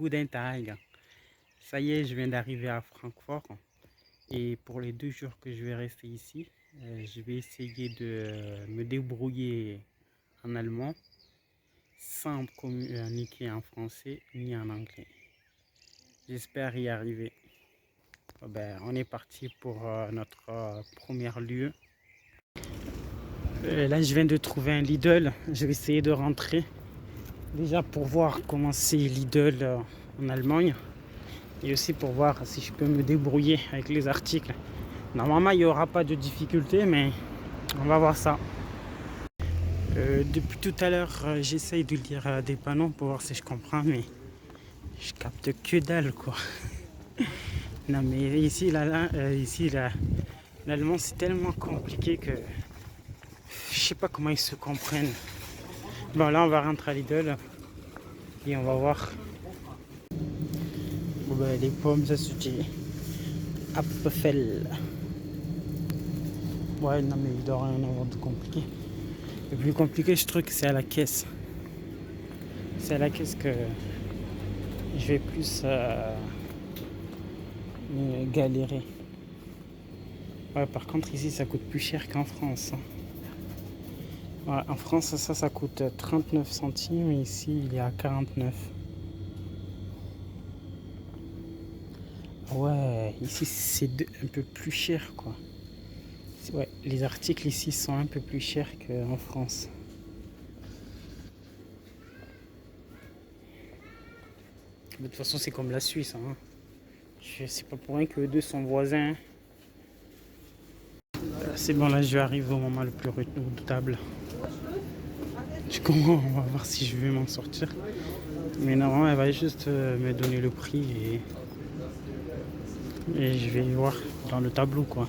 Guten Tag. Ça y est, je viens d'arriver à Francfort. Et pour les 2 jours que je vais rester ici, je vais essayer de me débrouiller en allemand sans communiquer en français ni en anglais. J'espère y arriver. On est parti pour notre premier lieu. Là, je viens de trouver un Lidl. Je vais essayer de rentrer. Déjà pour voir comment c'est Lidl en Allemagne. Et aussi pour voir si je peux me débrouiller avec les articles. Normalement, il n'y aura pas de difficulté, mais on va voir ça. Depuis tout à l'heure, j'essaye de lire des panneaux pour voir si je comprends, mais je capte que dalle, quoi. Non, mais ici, l'allemand, c'est tellement compliqué que je sais pas comment ils se comprennent. Bon, là, on va rentrer à Lidl et on va voir. Les pommes, ça se dit Apfel. Ouais, non, mais il doit rien avoir de compliqué. Le plus compliqué, je trouve que c'est à la caisse. C'est à la caisse que je vais plus galérer. Ouais, par contre, ici, ça coûte plus cher qu'en France. Ouais, en France, ça coûte 39 centimes. Et ici, il est à 49. Ouais, ici, c'est un peu plus cher, quoi. Ouais, les articles ici sont un peu plus chers qu'en France. De toute façon, c'est comme la Suisse. Hein. C'est pas pour rien que eux deux sont voisins. C'est bon, là, je vais arriver au moment le plus redoutable. Du coup, on va voir si je vais m'en sortir. Mais normalement, elle va juste me donner le prix et je vais voir dans le tableau, quoi.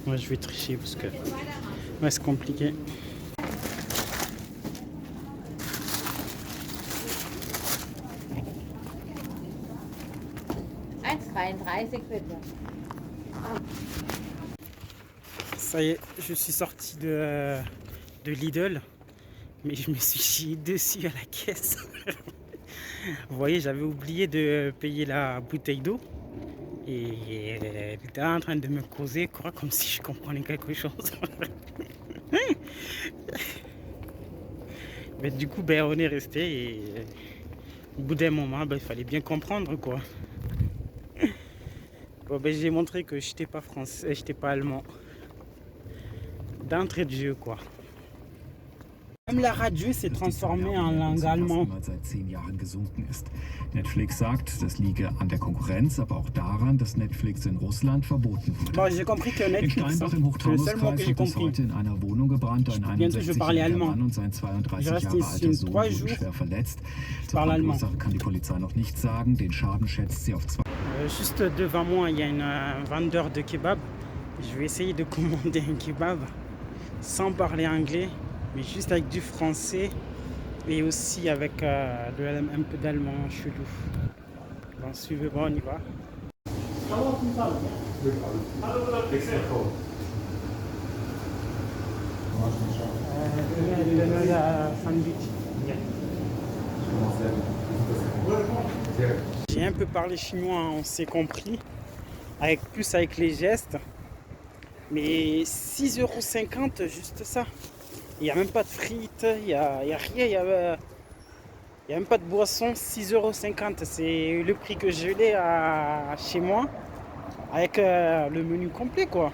Moi, je vais tricher parce que ouais, c'est compliqué. Ça y est, je suis sorti de Lidl, mais je me suis chié dessus à la caisse. Vous voyez, j'avais oublié de payer la bouteille d'eau et elle était en train de me causer quoi, comme si je comprenais quelque chose. Mais du coup, on est resté et au bout d'un moment, il fallait bien comprendre, quoi. Bon, j'ai montré que j'étais pas français, j'étais pas allemand. D'entrée de jeu, quoi. Même la radio s'est transformée en langue allemande. Seit 10 Jahren gesunken ist. Netflix sagt, das liege an der Konkurrenz, aber auch daran, dass Netflix in Russland verboten wurde. Bon, j'ai compris que In Netflix, Steinbach im Hochtaunuskreis hat es heute in einer Wohnung gebrannt. Ein 61-jähriger Mann und sein 32 Jahre alter Sohn wurden schwer verletzt. Zur Brandursache kann die Polizei noch nichts sagen. Den Schaden schätzt sie auf 2. Juste devant moi, il y a un vendeur de kebab. Je vais essayer de commander un kebab sans parler anglais, mais juste avec du français et aussi avec un peu d'allemand chelou. Bon, suivez-moi, on y va. J'ai un peu parlé chinois, on s'est compris, plus avec les gestes, mais 6,50 € juste ça. Il n'y a même pas de frites, il n'y a rien, il n'y a même pas de boisson. 6,50 €, c'est le prix que je l'ai chez moi, avec le menu complet, quoi.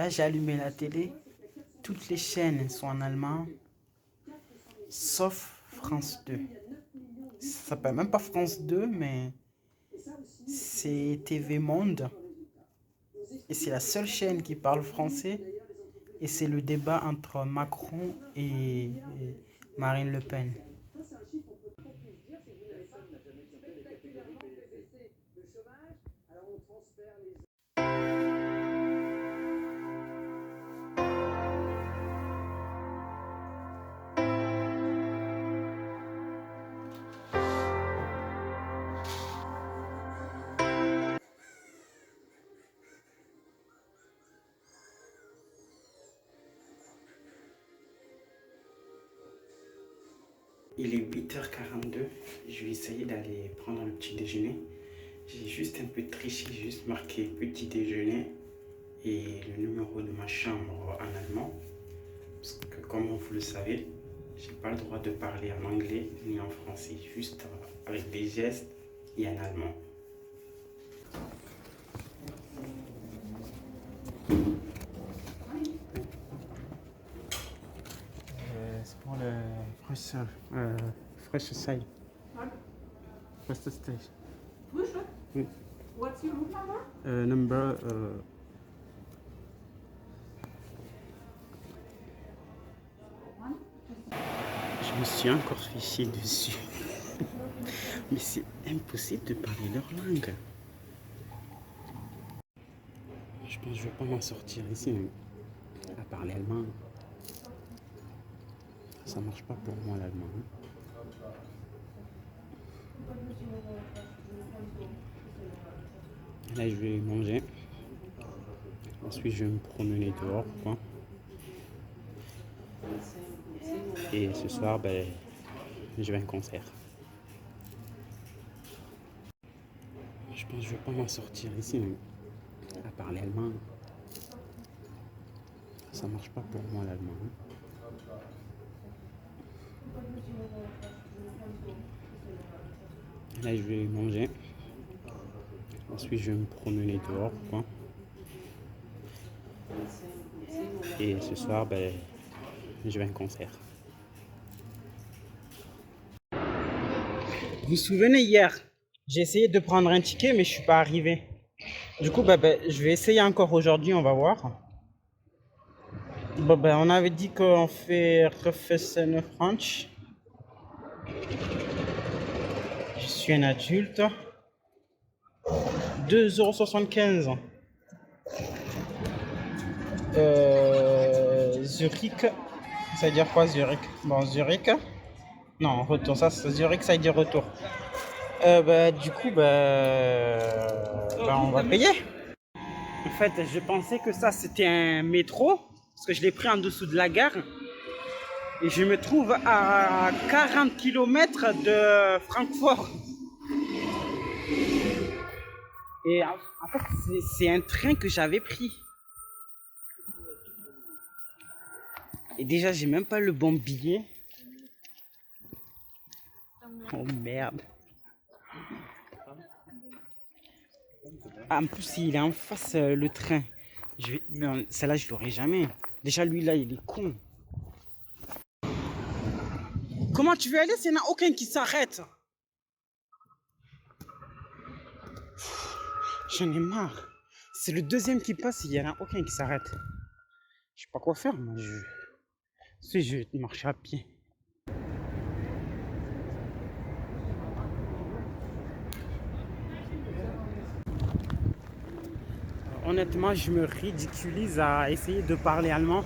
Là, j'ai allumé la télé. Toutes les chaînes sont en allemand, sauf France 2. Ça s'appelle même pas France 2, mais c'est TV Monde. Et c'est la seule chaîne qui parle français. Et c'est le débat entre Macron et Marine Le Pen. Il est 8h42, je vais essayer d'aller prendre le petit déjeuner. J'ai juste un peu triché, j'ai juste marqué petit déjeuner et le numéro de ma chambre en allemand. Parce que comme vous le savez, j'ai pas le droit de parler en anglais ni en français, juste avec des gestes et en allemand. C'est pour le fresh side. Fresh stage. Frühstück? Oui. What's your room number? Number. Je me suis encore fiché dessus. Mais c'est impossible de parler leur langue. Je pense que je ne vais pas m'en sortir ici, à parler allemand. Ça marche pas pour moi l'allemand. Là je vais manger. Ensuite je vais me promener dehors, quoi. Et ce soir je vais à un concert. Je pense que je vais pas m'en sortir ici, à parler allemand. Ça marche pas pour moi l'allemand. Là je vais manger. Ensuite je vais me promener dehors, quoi. Et ce soir je vais à un concert. Vous vous souvenez hier, j'ai essayé de prendre un ticket mais je suis pas arrivé. Du coup je vais essayer encore aujourd'hui, on va voir. On avait dit qu'on fait Refessen Franch. Je suis un adulte. 2,75 €. Zurich, ça veut dire quoi Zurich? Bon, Zurich. Non, retour, ça c'est Zurich, ça veut dire retour. Du coup, on va payer. En fait, je pensais que ça c'était un métro, parce que je l'ai pris en dessous de la gare. Et je me trouve à 40 km de Francfort. Et en fait, c'est un train que j'avais pris. Et déjà, j'ai même pas le bon billet. Oh merde. Ah, en plus, il est en face le train. Celle-là, je l'aurai jamais. Déjà, lui là, il est con. Comment tu veux aller s'il n'y en a aucun qui s'arrête? J'en ai marre. C'est le deuxième qui passe et il n'y en a aucun qui s'arrête. Je sais pas quoi faire, moi. Je vais marcher à pied. Honnêtement, je me ridiculise à essayer de parler allemand.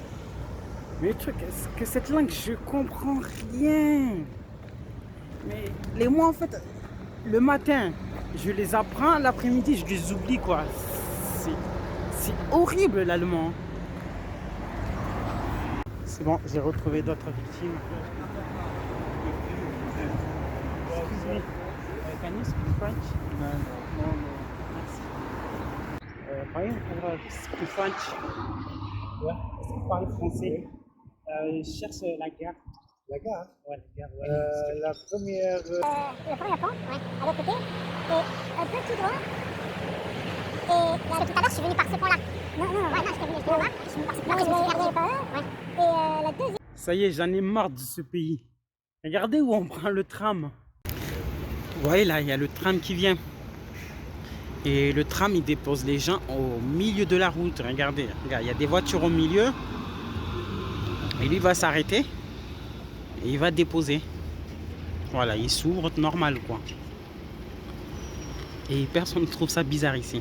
Mais le truc, c'est que cette langue, je comprends rien. Mais les mots, en fait, le matin, je les apprends, l'après-midi, je les oublie, quoi. C'est horrible, l'allemand. C'est bon, j'ai retrouvé d'autres victimes. Excusez-moi. Can you speak French? No. Merci. Speak French. Ouais. Est-ce que vous parlez français? Je cherche la gare. La gare? Ouais, la gare, ouais. La première... Le premier pont, ouais, à l'autre côté. Et un peu tout droit. là, tout à l'heure, je suis venu par ce pont-là. Non, je t'ai venu là-bas. Je suis venu par ce pont-là. Je vais regarder par là. Ouais. Et la deuxième. Ça y est, j'en ai marre de ce pays. Regardez où on prend le tram. Vous voyez là, il y a le tram qui vient. Et le tram, il dépose les gens au milieu de la route. Regardez, il y a des voitures au milieu. Et lui va s'arrêter. Et il va déposer. Voilà, il s'ouvre normal quoi. Et personne ne trouve ça bizarre ici.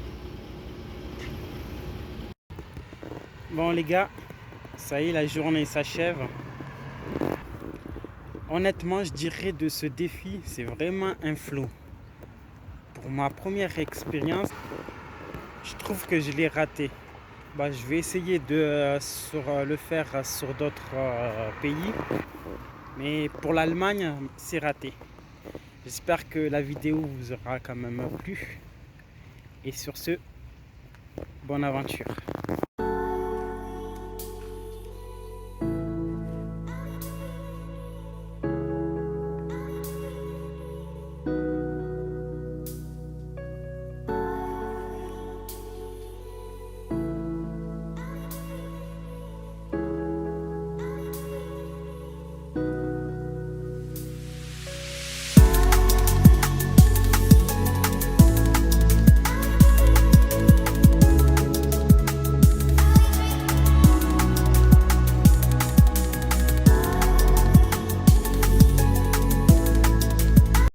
Bon les gars, ça y est, la journée s'achève. Honnêtement, je dirais de ce défi, c'est vraiment un flou. Pour ma première expérience, je trouve que je l'ai raté. Je vais essayer de le faire sur d'autres pays. Mais pour l'Allemagne, c'est raté. J'espère que la vidéo vous aura quand même plu. Et sur ce, bonne aventure.